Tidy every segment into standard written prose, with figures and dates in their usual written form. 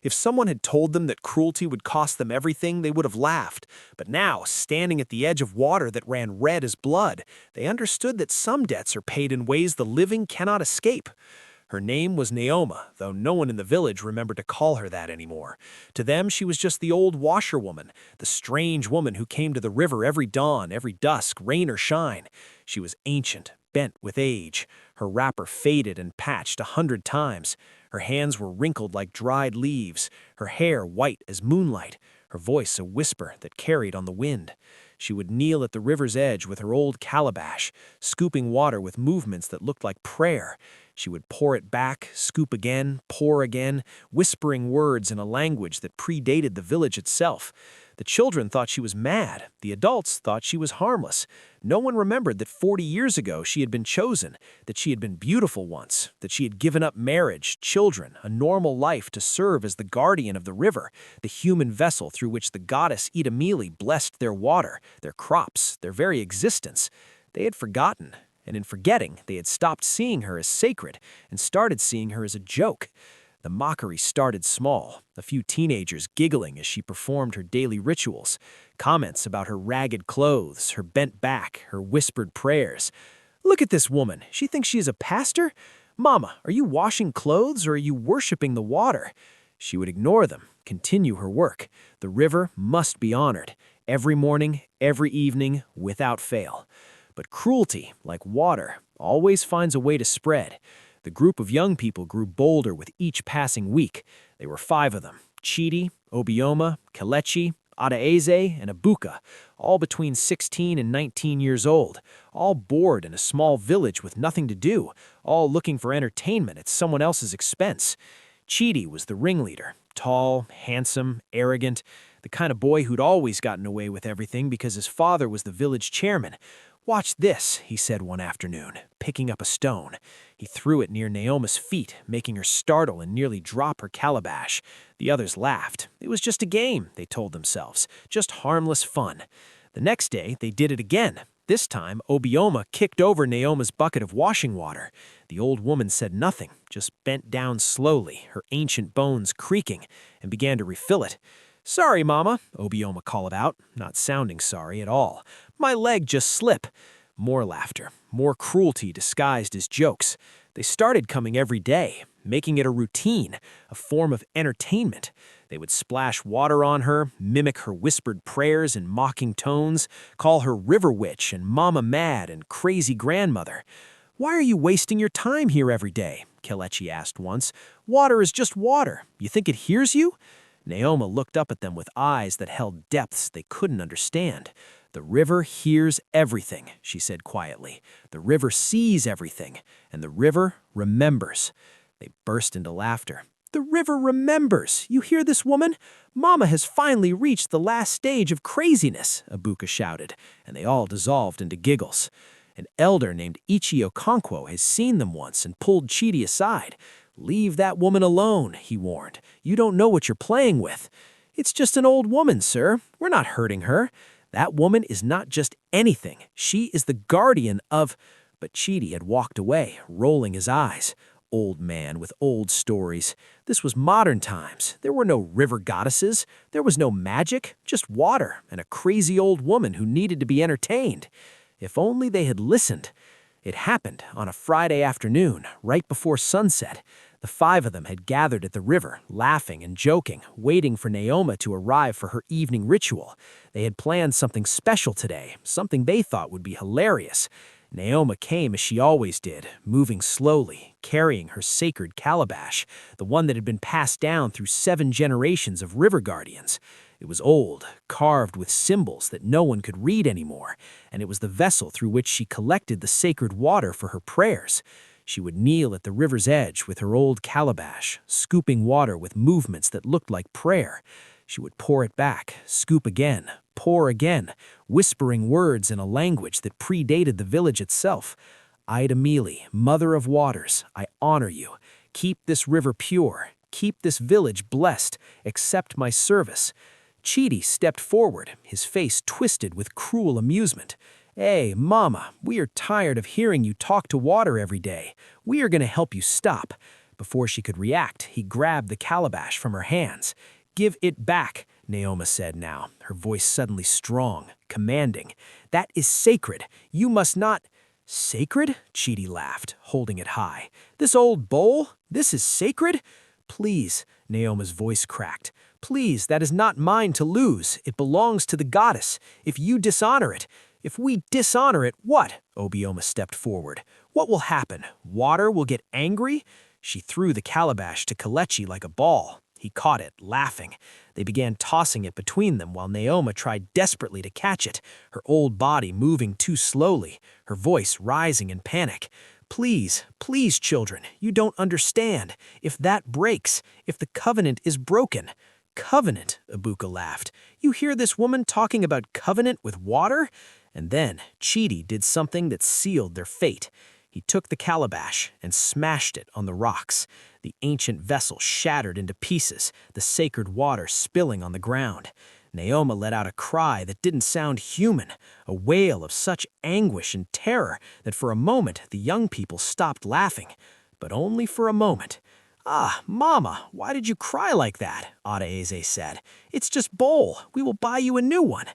If someone had told them that cruelty would cost them everything, they would have laughed. But now, standing at the edge of water that ran red as blood, they understood that some debts are paid in ways the living cannot escape. Her name was Nneoma, though no one in the village remembered to call her that anymore. To them, she was just the old washerwoman, the strange woman who came to the river every dawn, every dusk, rain or shine. She was ancient, bent with age. Her wrapper faded and patched 100 times. Her hands were wrinkled like dried leaves, her hair white as moonlight, her voice a whisper that carried on the wind. She would kneel at the river's edge with her old calabash, scooping water with movements that looked like prayer. She would pour it back, scoop again, pour again, whispering words in a language that predated the village itself. The children thought she was mad. The adults thought she was harmless. No one remembered that 40 years ago she had been chosen, that she had been beautiful once, that she had given up marriage, children, a normal life to serve as the guardian of the river, the human vessel through which the goddess Nneoma blessed their water, their crops, their very existence. They had forgotten, and in forgetting, they had stopped seeing her as sacred and started seeing her as a joke. The mockery started small, a few teenagers giggling as she performed her daily rituals, comments about her ragged clothes, her bent back, her whispered prayers. "Look at this woman. She thinks she is a pastor? Mama, are you washing clothes or are you worshiping the water?" She would ignore them, continue her work. The river must be honored, every morning, every evening, without fail. But cruelty, like water, always finds a way to spread. The group of young people grew bolder with each passing week. There were 5 of them: Chidi, Obioma, Kelechi, Adaeze, and Abuka, all between 16 and 19 years old, all bored in a small village with nothing to do, all looking for entertainment at someone else's expense. Chidi was the ringleader, tall, handsome, arrogant, the kind of boy who'd always gotten away with everything because his father was the village chairman. "Watch this," he said one afternoon, picking up a stone. He threw it near Naoma's feet, making her startle and nearly drop her calabash. The others laughed. It was just a game, they told themselves, just harmless fun. The next day, they did it again. This time, Obioma kicked over Naoma's bucket of washing water. The old woman said nothing, just bent down slowly, her ancient bones creaking, and began to refill it. "Sorry, Mama," Obioma called out, not sounding sorry at all. "My leg just slipped." More laughter, more cruelty disguised as jokes. They started coming every day, making it a routine, a form of entertainment. They would splash water on her, mimic her whispered prayers in mocking tones, call her river witch and Mama Mad and crazy grandmother. "Why are you wasting your time here every day?" Kelechi asked once. "Water is just water. You think it hears you?" Nneoma looked up at them with eyes that held depths they couldn't understand. "The river hears everything," she said quietly. "The river sees everything, and the river remembers." They burst into laughter. "The river remembers! You hear this woman? Mama has finally reached the last stage of craziness," Abuka shouted, and they all dissolved into giggles. An elder named Ichi Okonkwo has seen them once and pulled Chidi aside. "Leave that woman alone," he warned. "You don't know what you're playing with." "It's just an old woman, sir. We're not hurting her. That woman is not just anything. She is the guardian of—" But Chidi had walked away, rolling his eyes. Old man with old stories. This was modern times. There were no river goddesses. There was no magic, just water and a crazy old woman who needed to be entertained. If only they had listened. It happened on a Friday afternoon, right before sunset. The 5 of them had gathered at the river, laughing and joking, waiting for Nneoma to arrive for her evening ritual. They had planned something special today, something they thought would be hilarious. Nneoma came as she always did, moving slowly, carrying her sacred calabash, the one that had been passed down through 7 generations of river guardians. It was old, carved with symbols that no one could read anymore, and it was the vessel through which she collected the sacred water for her prayers. She would kneel at the river's edge with her old calabash, scooping water with movements that looked like prayer. She would pour it back, scoop again, pour again, whispering words in a language that predated the village itself. "Nneoma, Mother of Waters, I honor you. Keep this river pure. Keep this village blessed. Accept my service." Chidi stepped forward, his face twisted with cruel amusement. "Hey, Mama, we are tired of hearing you talk to water every day. We are going to help you stop." Before she could react, he grabbed the calabash from her hands. "Give it back," Nneoma said now, her voice suddenly strong, commanding. "That is sacred. You must not—" "Sacred?" Chidi laughed, holding it high. "This old bowl? This is sacred? Please," Nneoma's voice cracked. "Please, that is not mine to lose. It belongs to the goddess. If you dishonor it, if we dishonor it, what?" Obioma stepped forward. "What will happen? Water will get angry?" She threw the calabash to Kelechi like a ball. He caught it, laughing. They began tossing it between them while Nneoma tried desperately to catch it, her old body moving too slowly, her voice rising in panic. "Please, please, children, you don't understand. If that breaks, if the covenant is broken—" "Covenant," Ibuka laughed. "You hear this woman talking about covenant with water?" And then Chidi did something that sealed their fate. He took the calabash and smashed it on the rocks. The ancient vessel shattered into pieces, the sacred water spilling on the ground. Nneoma let out a cry that didn't sound human, a wail of such anguish and terror that for a moment the young people stopped laughing. But only for a moment. "Ah, Mama, why did you cry like that?" Adaeze said. "It's just bowl. We will buy you a new one."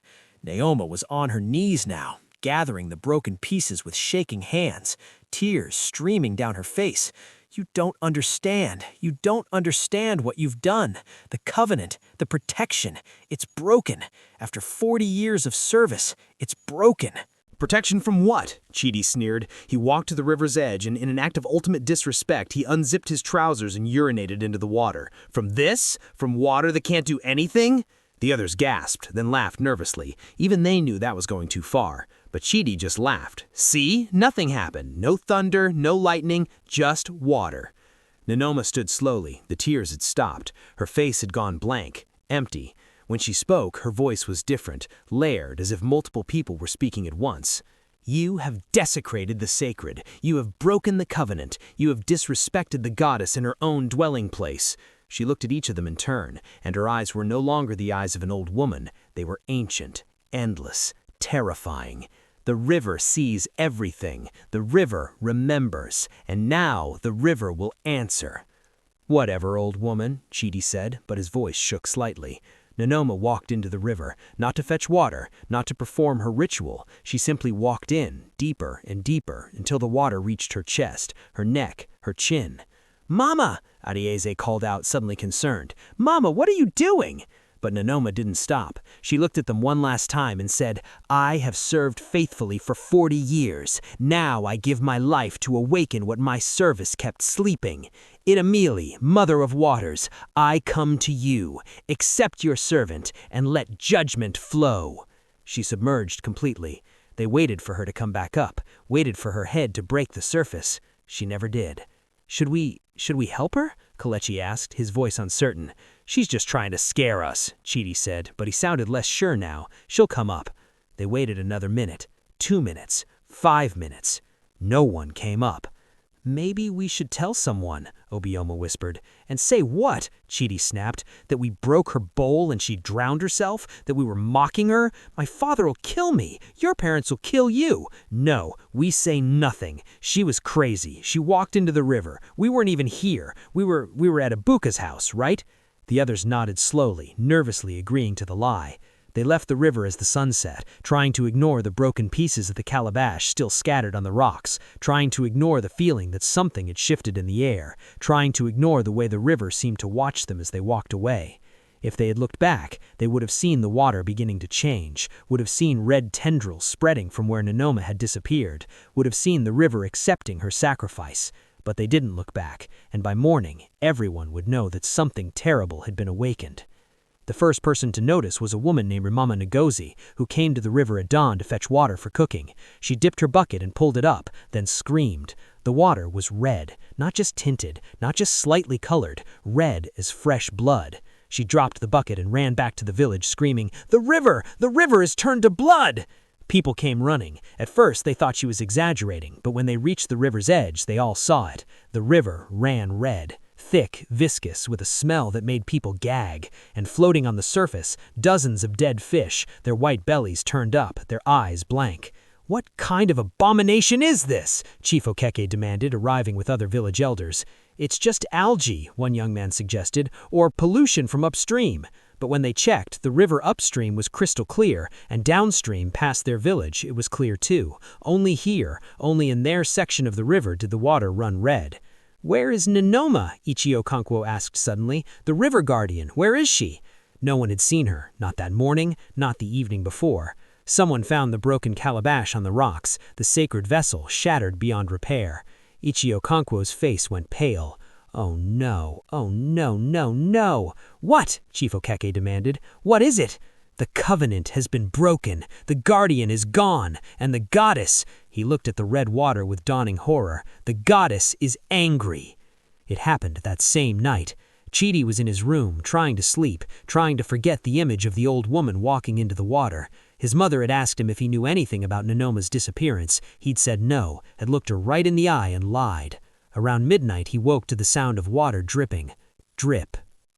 Nneoma was on her knees now, gathering the broken pieces with shaking hands, tears streaming down her face. "You don't understand. You don't understand what you've done. The covenant, the protection, it's broken. After 40 years of service, it's broken." "Protection from what?" Chidi sneered. He walked to the river's edge and in an act of ultimate disrespect, he unzipped his trousers and urinated into the water. "From this? From water that can't do anything?" The others gasped, then laughed nervously. Even they knew that was going too far. But Chidi just laughed. "See? Nothing happened. No thunder, no lightning, just water." Nneoma stood slowly. The tears had stopped. Her face had gone blank, empty. When she spoke, her voice was different, layered, as if multiple people were speaking at once. "You have desecrated the sacred. You have broken the covenant. You have disrespected the goddess in her own dwelling place." She looked at each of them in turn, and her eyes were no longer the eyes of an old woman. They were ancient, endless, terrifying. The river sees everything. The river remembers. And now the river will answer. "Whatever, old woman," Chidi said, but his voice shook slightly. Nneoma walked into the river, not to fetch water, not to perform her ritual. She simply walked in, deeper and deeper, until the water reached her chest, her neck, her chin. "Mama!" Adaeze called out, suddenly concerned. "Mama, what are you doing?" But Nneoma didn't stop. She looked at them one last time and said, "I have served faithfully for 40 years. Now I give my life to awaken what my service kept sleeping. Itamili, Mother of Waters, I come to you. Accept your servant and let judgment flow." She submerged completely. They waited for her to come back up, waited for her head to break the surface. She never did. Should we help her?" Kelechi asked, his voice uncertain. "She's just trying to scare us," Chidi said, but he sounded less sure now. "She'll come up." They waited another minute, 2 minutes, 5 minutes. No one came up. "Maybe we should tell someone," Obioma whispered. "And say what?" Chidi snapped. "That we broke her bowl and she drowned herself? That we were mocking her? My father'll kill me. Your parents will kill you." "No, we say nothing. She was crazy. She walked into the river. We weren't even here. We were at Ibuka's house, right?" The others nodded slowly, nervously agreeing to the lie. They left the river as the sun set, trying to ignore the broken pieces of the calabash still scattered on the rocks, trying to ignore the feeling that something had shifted in the air, trying to ignore the way the river seemed to watch them as they walked away. If they had looked back, they would have seen the water beginning to change, would have seen red tendrils spreading from where Nneoma had disappeared, would have seen the river accepting her sacrifice. But they didn't look back, and by morning, everyone would know that something terrible had been awakened. The first person to notice was a woman named Mama Ngozi, who came to the river at dawn to fetch water for cooking. She dipped her bucket and pulled it up, then screamed. The water was red, not just tinted, not just slightly colored, red as fresh blood. She dropped the bucket and ran back to the village screaming, "The river! The river is turned to blood!" People came running. At first, they thought she was exaggerating, but when they reached the river's edge, they all saw it. The river ran red. Thick, viscous, with a smell that made people gag, and floating on the surface, dozens of dead fish, their white bellies turned up, their eyes blank. "What kind of abomination is this?" Chief Okeke demanded, arriving with other village elders. "It's just algae," one young man suggested, "or pollution from upstream." But when they checked, the river upstream was crystal clear, and downstream past their village it was clear too. Only here, only in their section of the river did the water run red. "Where is Nneoma?" Ichio Kankwo asked suddenly. "The river guardian, where is she?" No one had seen her, not that morning, not the evening before. Someone found the broken calabash on the rocks, the sacred vessel shattered beyond repair. Ichio Kankwo's face went pale. "Oh no, oh no, no, no." "What?" Chief Okeke demanded. "What is it?" "The covenant has been broken, the guardian is gone, and the goddess—" He looked at the red water with dawning horror. "The goddess is angry." It happened that same night. Chidi was in his room, trying to sleep, trying to forget the image of the old woman walking into the water. His mother had asked him if he knew anything about Nneoma's disappearance. He'd said no, had looked her right in the eye and lied. Around midnight, he woke to the sound of water dripping. Drip,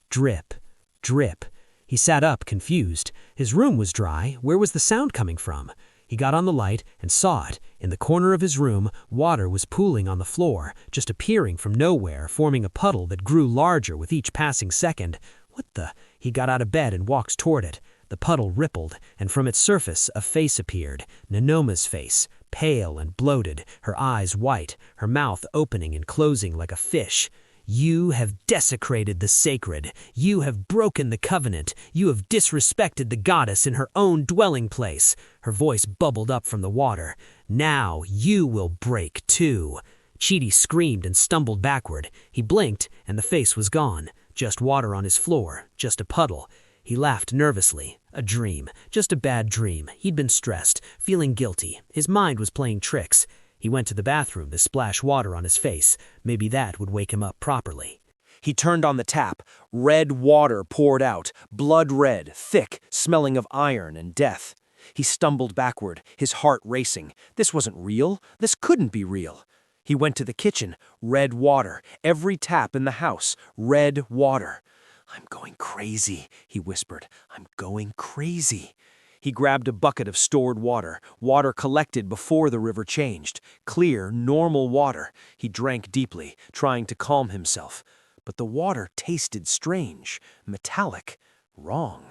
drip, drip. He sat up, confused. His room was dry. Where was the sound coming from? He got on the light and saw it. In the corner of his room, water was pooling on the floor, just appearing from nowhere, forming a puddle that grew larger with each passing second. What the? He got out of bed and walked toward it. The puddle rippled, and from its surface a face appeared, Nneoma's face, pale and bloated, her eyes white, her mouth opening and closing like a fish. "You have desecrated the sacred. You have broken the covenant. You have disrespected the goddess in her own dwelling place." Her voice bubbled up from the water. "Now you will break too." Chidi screamed and stumbled backward. He blinked, and the face was gone. Just water on his floor, just a puddle. He laughed nervously. A dream. Just a bad dream. He'd been stressed, feeling guilty. His mind was playing tricks. He went to the bathroom to splash water on his face. Maybe that would wake him up properly. He turned on the tap. Red water poured out, blood red, thick, smelling of iron and death. He stumbled backward, his heart racing. This wasn't real. This couldn't be real. He went to the kitchen. Red water. Every tap in the house. Red water. "I'm going crazy," he whispered. "I'm going crazy." He grabbed a bucket of stored water, water collected before the river changed. Clear, normal water. He drank deeply, trying to calm himself. But the water tasted strange, metallic, wrong.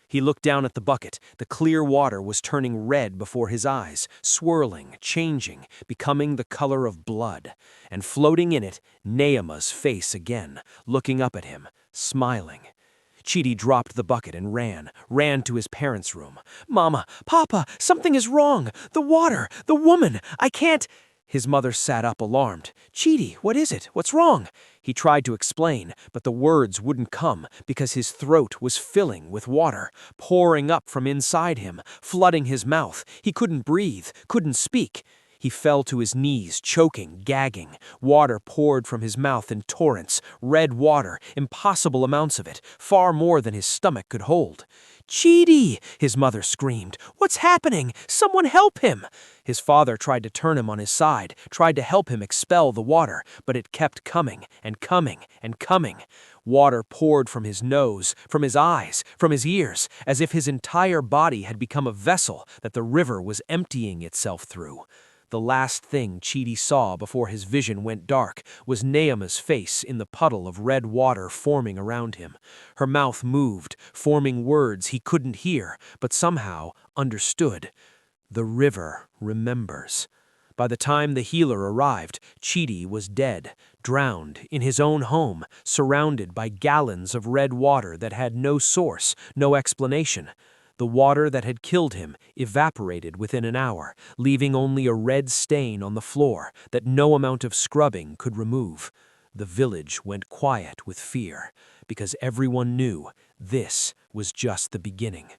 He looked down at the bucket. The clear water was turning red before his eyes, swirling, changing, becoming the color of blood. And floating in it, Nneoma's face again, looking up at him, smiling. Chidi dropped the bucket and ran to his parents' room. "Mama, Papa, something is wrong. The water, the woman, I can't—" His mother sat up alarmed. "Chidi, what is it? What's wrong?" He tried to explain, but the words wouldn't come because his throat was filling with water, pouring up from inside him, flooding his mouth. He couldn't breathe, couldn't speak. He fell to his knees, choking, gagging. Water poured from his mouth in torrents, red water, impossible amounts of it, far more than his stomach could hold. "Chidi!" his mother screamed. "What's happening? Someone help him!" His father tried to turn him on his side, tried to help him expel the water, but it kept coming and coming and coming. Water poured from his nose, from his eyes, from his ears, as if his entire body had become a vessel that the river was emptying itself through. The last thing Chidi saw before his vision went dark was Nneoma's face in the puddle of red water forming around him. Her mouth moved, forming words he couldn't hear, but somehow understood. The river remembers. By the time the healer arrived, Chidi was dead, drowned in his own home, surrounded by gallons of red water that had no source, no explanation. The water that had killed him evaporated within an hour, leaving only a red stain on the floor that no amount of scrubbing could remove. The village went quiet with fear, because everyone knew this was just the beginning.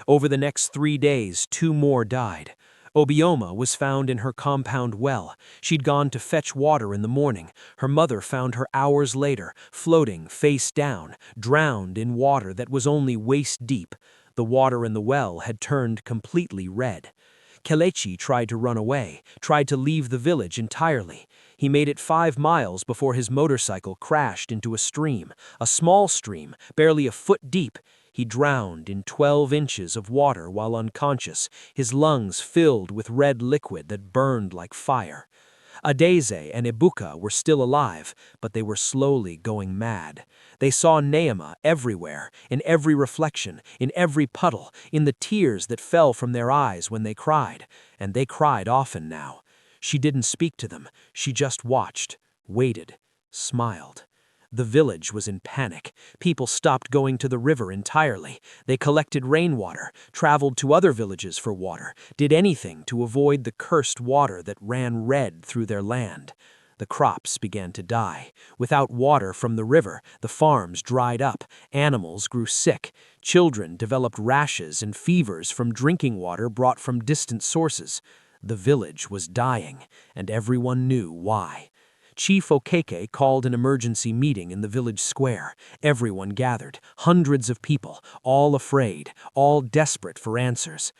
Over the next 3 days, 2 more died. Obioma was found in her compound well. She'd gone to fetch water in the morning. Her mother found her hours later, floating face down, drowned in water that was only waist deep. The water in the well had turned completely red. Kelechi tried to run away, tried to leave the village entirely. He made it 5 miles before his motorcycle crashed into a stream, a small stream, barely a foot deep. He drowned in 12 inches of water while unconscious, his lungs filled with red liquid that burned like fire. Adeze and Ibuka were still alive, but they were slowly going mad. They saw Nneoma everywhere, in every reflection, in every puddle, in the tears that fell from their eyes when they cried, and they cried often now. She didn't speak to them, she just watched, waited, smiled. The village was in panic. People stopped going to the river entirely. They collected rainwater, traveled to other villages for water, did anything to avoid the cursed water that ran red through their land. The crops began to die. Without water from the river, the farms dried up, animals grew sick, children developed rashes and fevers from drinking water brought from distant sources. The village was dying, and everyone knew why. Chief Okeke called an emergency meeting in the village square. Everyone gathered, hundreds of people, all afraid, all desperate for answers.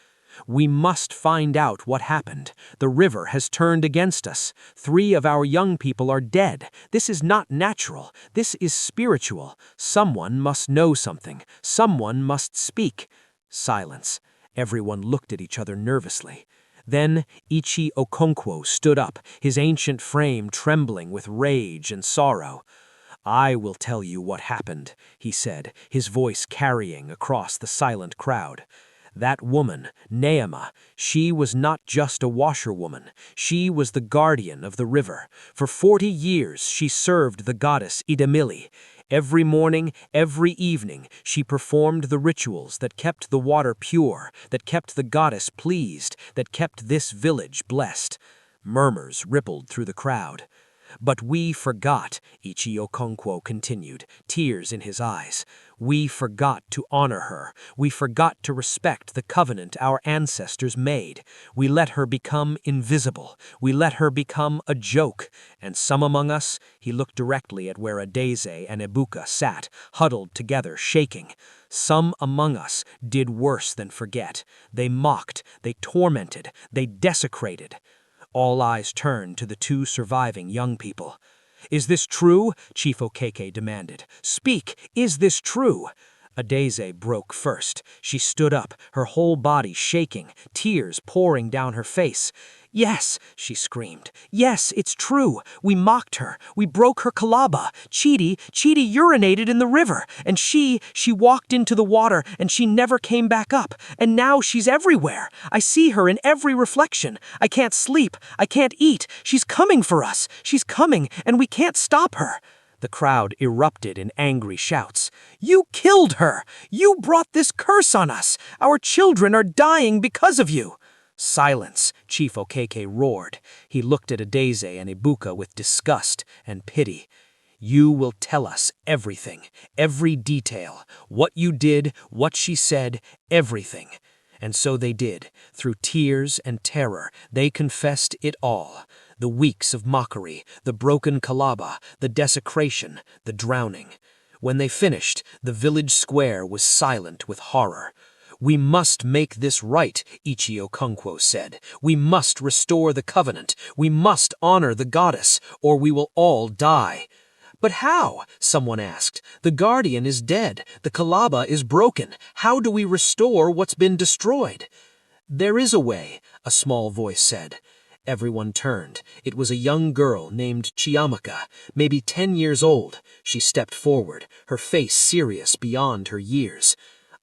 "We must find out what happened. The river has turned against us. 3 of our young people are dead. This is not natural. This is spiritual. Someone must know something. Someone must speak." Silence. Everyone looked at each other nervously. Then Ichi Okonkwo stood up, his ancient frame trembling with rage and sorrow. "I will tell you what happened," he said, his voice carrying across the silent crowd. "That woman, Nneoma, she was not just a washerwoman. She was the guardian of the river. For 40 years she served the goddess Idemili. Every morning, every evening, she performed the rituals that kept the water pure, that kept the goddess pleased, that kept this village blessed." Murmurs rippled through the crowd. "But we forgot," Ichi Okonkwo continued, tears in his eyes. "We forgot to honor her. We forgot to respect the covenant our ancestors made. We let her become invisible. We let her become a joke. And some among us," he looked directly at where Adeze and Ibuka sat, huddled together, shaking. "Some among us did worse than forget. They mocked, they tormented, they desecrated." All eyes turned to the 2 surviving young people. "Is this true?" Chief Okeke demanded. "Speak, is this true?" Adeze broke first. She stood up, her whole body shaking, tears pouring down her face. "Yes," she screamed. "Yes, it's true. We mocked her. We broke her kalaba. Chidi urinated in the river. And she walked into the water and she never came back up. And now she's everywhere. I see her in every reflection. I can't sleep. I can't eat. She's coming for us. She's coming and we can't stop her." The crowd erupted in angry shouts. "You killed her! You brought this curse on us! Our children are dying because of you!" "Silence," Chief Okeke roared. He looked at Adeze and Ibuka with disgust and pity. "You will tell us everything, every detail, what you did, what she said, everything." And so they did. Through tears and terror, they confessed it all. The weeks of mockery, the broken kalaba, the desecration, the drowning. When they finished, the village square was silent with horror. "We must make this right," Ichi Okonkwo said. "We must restore the covenant. We must honor the goddess, or we will all die." "But how?" someone asked. "The guardian is dead. The kalaba is broken. How do we restore what's been destroyed?" "There is a way," a small voice said. Everyone turned. It was a young girl named Chiamaka, maybe 10 years old. She stepped forward, her face serious beyond her years.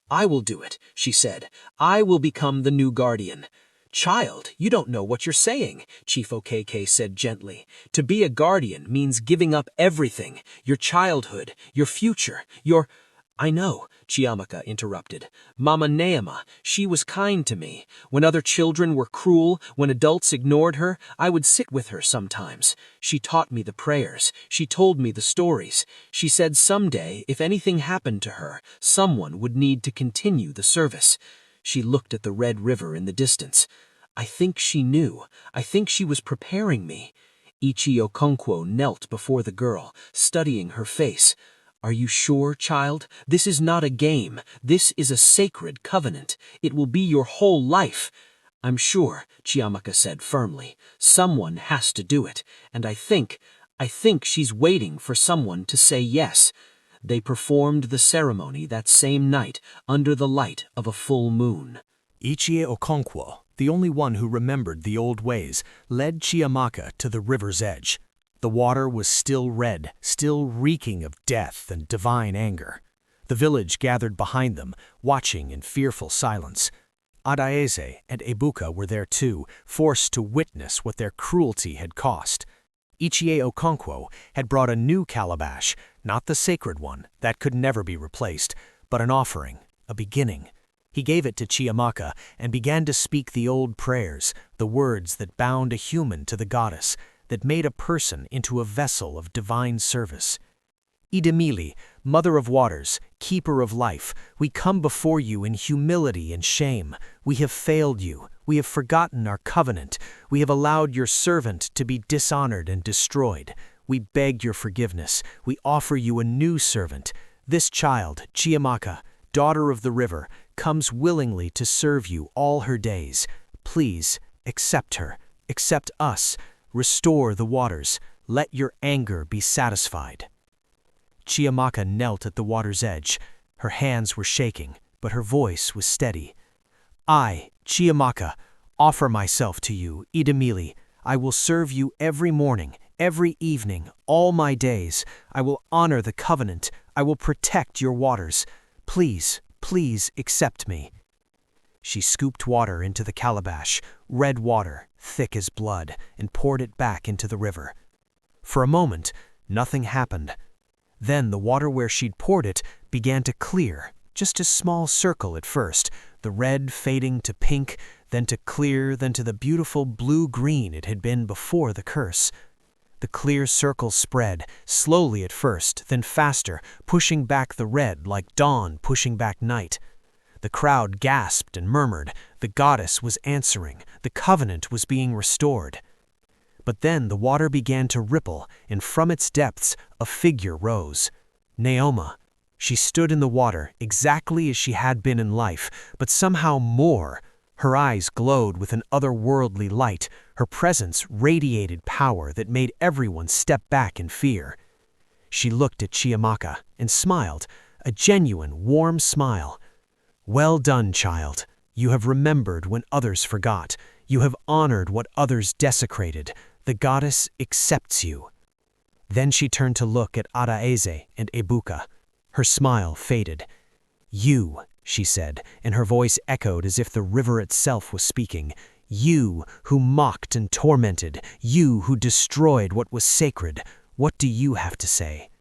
"I will do it," she said. "I will become the new guardian." "Child, you don't know what you're saying," Chief Okeke said gently. "To be a guardian means giving up everything, your childhood, your future, your—" "I know," Chiamaka interrupted. "Mama Nneoma, she was kind to me. When other children were cruel, when adults ignored her, I would sit with her sometimes. She taught me the prayers. She told me the stories. She said someday, if anything happened to her, someone would need to continue the service." She looked at the red river in the distance. "I think she knew. I think she was preparing me." Ichi Okonkwo knelt before the girl, studying her face. "Are you sure, child? This is not a game. This is a sacred covenant. It will be your whole life." "I'm sure," Chiamaka said firmly. "Someone has to do it, and I think she's waiting for someone to say yes." They performed the ceremony that same night under the light of a full moon. Ichie Okonkwo, the only one who remembered the old ways, led Chiamaka to the river's edge. The water was still red, still reeking of death and divine anger. The village gathered behind them, watching in fearful silence. Adaeze and Ebuka were there too, forced to witness what their cruelty had cost. Ichie Okonkwo had brought a new calabash, not the sacred one, that could never be replaced, but an offering, a beginning. He gave it to Chiamaka and began to speak the old prayers, the words that bound a human to the goddess, that made a person into a vessel of divine service. Idemili, Mother of Waters, Keeper of Life, we come before you in humility and shame. We have failed you. We have forgotten our covenant. We have allowed your servant to be dishonored and destroyed. We beg your forgiveness. We offer you a new servant. This child, Chiamaka, daughter of the river, comes willingly to serve you all her days. Please, accept her. Accept us. Restore the waters. Let your anger be satisfied. Chiamaka knelt at the water's edge. Her hands were shaking, but her voice was steady. I, Chiamaka, offer myself to you, Idemili. I will serve you every morning, every evening, all my days. I will honor the covenant. I will protect your waters. Please, please accept me. She scooped water into the calabash, red water, thick as blood, and poured it back into the river. For a moment, nothing happened. Then the water where she'd poured it began to clear, just a small circle at first, the red fading to pink, then to clear, then to the beautiful blue-green it had been before the curse. The clear circle spread, slowly at first, then faster, pushing back the red like dawn pushing back night. The crowd gasped and murmured. The goddess was answering. The covenant was being restored. But then the water began to ripple, and from its depths a figure rose. Nneoma. She stood in the water exactly as she had been in life, but somehow more. Her eyes glowed with an otherworldly light. Her presence radiated power that made everyone step back in fear. She looked at Chiamaka and smiled, a genuine, warm smile. Well done, child. You have remembered when others forgot. You have honored what others desecrated. The goddess accepts you. Then she turned to look at Adaeze and Ebuka. Her smile faded. You, she said, and her voice echoed as if the river itself was speaking. You who mocked and tormented, you who destroyed what was sacred, what do you have to say?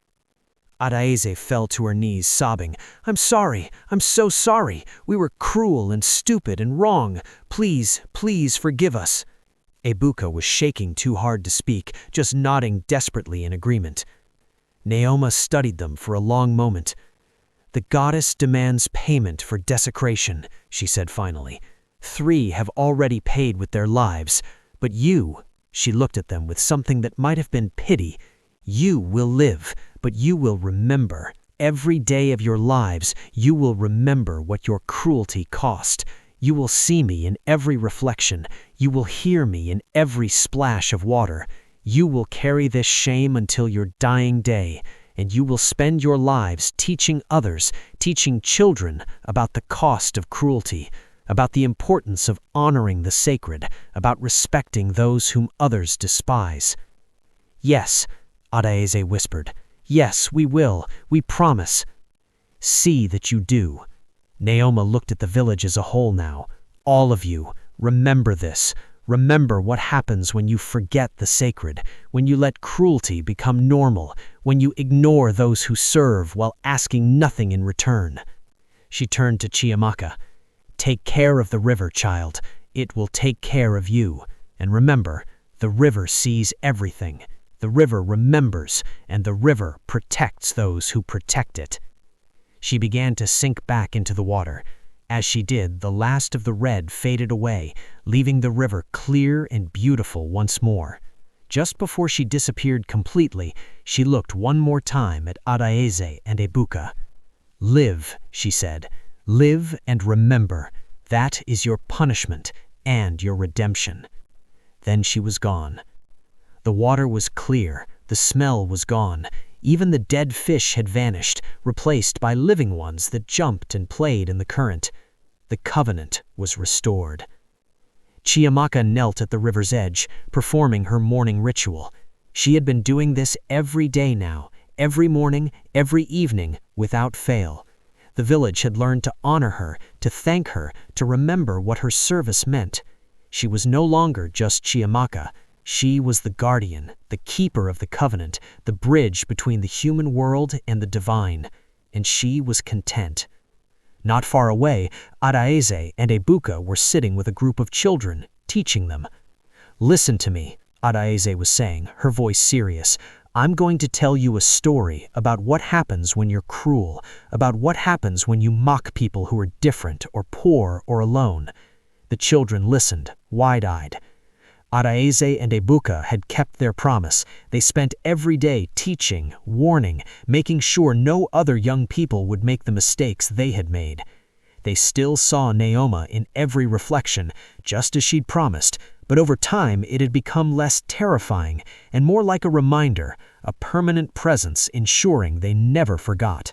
Adaeze fell to her knees, sobbing. I'm sorry. I'm so sorry. We were cruel and stupid and wrong. Please, please forgive us. Ebuka was shaking too hard to speak, just nodding desperately in agreement. Nneoma studied them for a long moment. The goddess demands payment for desecration, she said finally. 3 have already paid with their lives, but you, she looked at them with something that might have been pity, you will live, but you will remember. Every day of your lives, you will remember what your cruelty cost. You will see me in every reflection. You will hear me in every splash of water. You will carry this shame until your dying day, and you will spend your lives teaching others, teaching children about the cost of cruelty, about the importance of honoring the sacred, about respecting those whom others despise. Yes, Adaeze whispered. Yes, we will. We promise. See that you do. Nneoma looked at the village as a whole now. All of you, remember this. Remember what happens when you forget the sacred, when you let cruelty become normal, when you ignore those who serve while asking nothing in return. She turned to Chiamaka. Take care of the river, child. It will take care of you. And remember, the river sees everything. The river remembers, and the river protects those who protect it. She began to sink back into the water. As she did, the last of the red faded away, leaving the river clear and beautiful once more. Just before she disappeared completely, she looked one more time at Adaeze and Ebuka. Live, she said. Live and remember. That is your punishment and your redemption. Then she was gone. The water was clear, the smell was gone. Even the dead fish had vanished, replaced by living ones that jumped and played in the current. The covenant was restored. Chiamaka knelt at the river's edge, performing her morning ritual. She had been doing this every day now, every morning, every evening, without fail. The village had learned to honor her, to thank her, to remember what her service meant. She was no longer just Chiamaka. She was the guardian, the keeper of the covenant, the bridge between the human world and the divine. And she was content. Not far away, Adaeze and Ebuka were sitting with a group of children, teaching them. "Listen to me," Adaeze was saying, her voice serious. "I'm going to tell you a story about what happens when you're cruel, about what happens when you mock people who are different or poor or alone." The children listened, wide-eyed. Adaeze and Ebuka had kept their promise. They spent every day teaching, warning, making sure no other young people would make the mistakes they had made. They still saw Nneoma in every reflection, just as she'd promised, but over time it had become less terrifying and more like a reminder, a permanent presence ensuring they never forgot.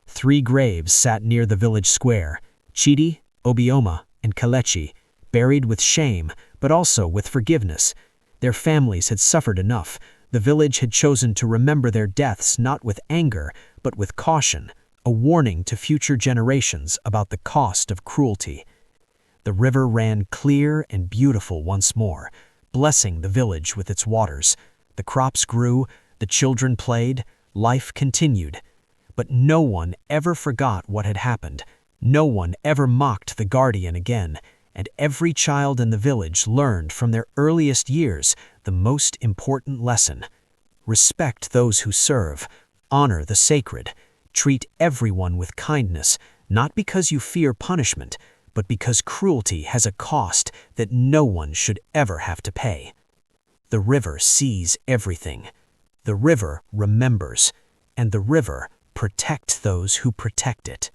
3 graves sat near the village square: Chidi, Obioma, and Kelechi, buried with shame, but also with forgiveness. Their families had suffered enough. The village had chosen to remember their deaths not with anger, but with caution, a warning to future generations about the cost of cruelty. The river ran clear and beautiful once more, blessing the village with its waters. The crops grew, the children played, life continued. But no one ever forgot what had happened. No one ever mocked the guardian again. And every child in the village learned from their earliest years the most important lesson: respect those who serve, honor the sacred, treat everyone with kindness, not because you fear punishment, but because cruelty has a cost that no one should ever have to pay. The river sees everything. The river remembers, and the river protects those who protect it.